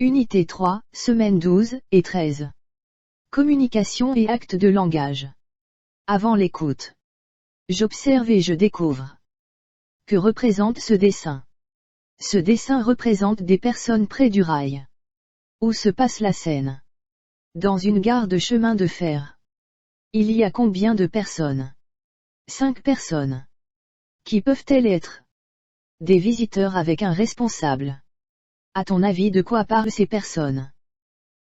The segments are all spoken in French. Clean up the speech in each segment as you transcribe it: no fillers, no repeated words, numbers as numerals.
Unité 3, semaine 12 et 13. Communication et actes de langage. Avant l'écoute. J'observe et je découvre. Que représente ce dessin? Ce dessin représente des personnes près du rail. Où se passe la scène? Dans une gare de chemin de fer. Il y a combien de personnes? 5 personnes. Qui peuvent-elles être? Des visiteurs avec un responsable. À ton avis, de quoi parlent ces personnes?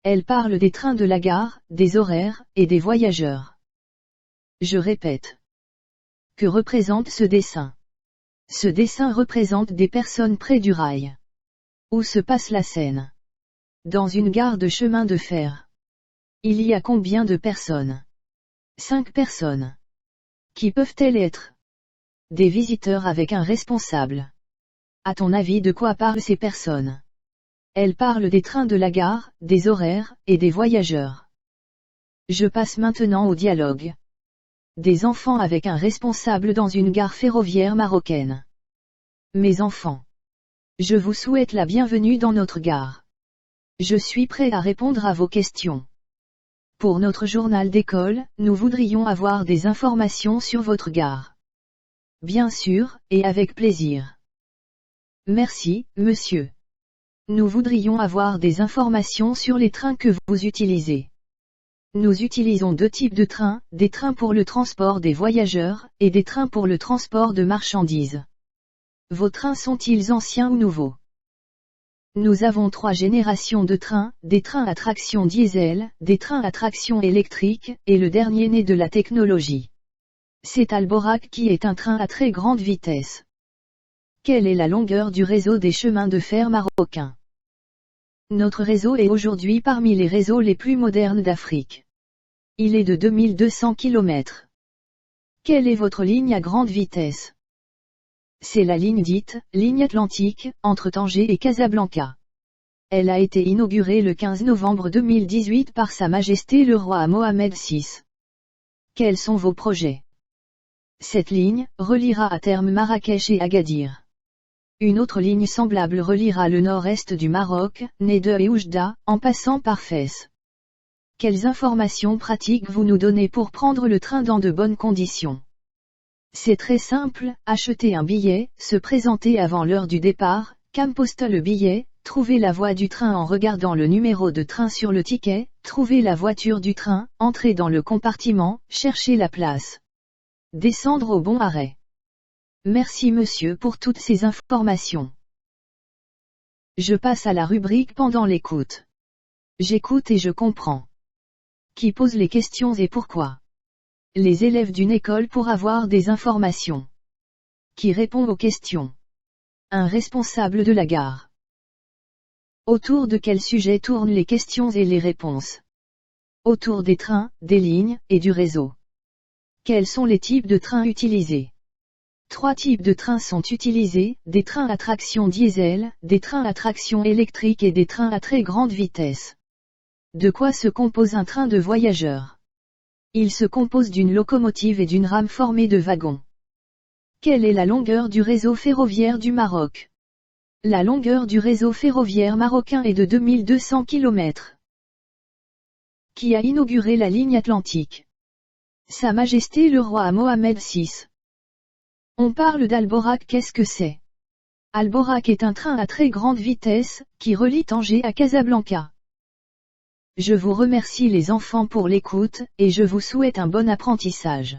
Elles parlent des trains de la gare, des horaires, et des voyageurs. Je répète. Que représente ce dessin? Ce dessin représente des personnes près du rail. Où se passe la scène? Dans une gare de chemin de fer. Il y a combien de personnes? 5 personnes. Qui peuvent-elles être? Des visiteurs avec un responsable. À ton avis, de quoi parlent ces personnes? Elles parlent des trains de la gare, des horaires, et des voyageurs. Je passe maintenant au dialogue. Des enfants avec un responsable dans une gare ferroviaire marocaine. Mes enfants. Je vous souhaite la bienvenue dans notre gare. Je suis prêt à répondre à vos questions. Pour notre journal d'école, nous voudrions avoir des informations sur votre gare. Bien sûr, et avec plaisir. Merci, monsieur. Nous voudrions avoir des informations sur les trains que vous utilisez. Nous utilisons 2 types de trains, des trains pour le transport des voyageurs, et des trains pour le transport de marchandises. Vos trains sont-ils anciens ou nouveaux? Nous avons 3 générations de trains, des trains à traction diesel, des trains à traction électrique, et le dernier né de la technologie. C'est Alborac qui est un train à très grande vitesse. Quelle est la longueur du réseau des chemins de fer marocains? Notre réseau est aujourd'hui parmi les réseaux les plus modernes d'Afrique. Il est de 2200 km. Quelle est votre ligne à grande vitesse? C'est la ligne dite, ligne Atlantique, entre Tanger et Casablanca. Elle a été inaugurée le 15 novembre 2018 par Sa Majesté le roi Mohamed VI. Quels sont vos projets? Cette ligne reliera à terme Marrakech et Agadir. Une autre ligne semblable reliera le nord-est du Maroc, Nédeu et Oujda, en passant par Fès. Quelles informations pratiques vous nous donnez pour prendre le train dans de bonnes conditions? C'est très simple, acheter un billet, se présenter avant l'heure du départ, camposter le billet, trouver la voie du train en regardant le numéro de train sur le ticket, trouver la voiture du train, entrer dans le compartiment, chercher la place. Descendre au bon arrêt. Merci monsieur pour toutes ces informations. Je passe à la rubrique pendant l'écoute. J'écoute et je comprends. Qui pose les questions et pourquoi? Les élèves d'une école pour avoir des informations. Qui répond aux questions? Un responsable de la gare. Autour de quel sujet tournent les questions et les réponses? Autour des trains, des lignes, et du réseau. Quels sont les types de trains utilisés? 3 types de trains sont utilisés, des trains à traction diesel, des trains à traction électrique et des trains à très grande vitesse. De quoi se compose un train de voyageurs? Il se compose d'une locomotive et d'une rame formée de wagons. Quelle est la longueur du réseau ferroviaire du Maroc? La longueur du réseau ferroviaire marocain est de 2200 km. Qui a inauguré la ligne Atlantique? Sa Majesté le roi Mohamed VI. On parle d'Alborac, qu'est-ce que c'est? Alborac est un train à très grande vitesse, qui relie Tanger à Casablanca. Je vous remercie les enfants pour l'écoute, et je vous souhaite un bon apprentissage.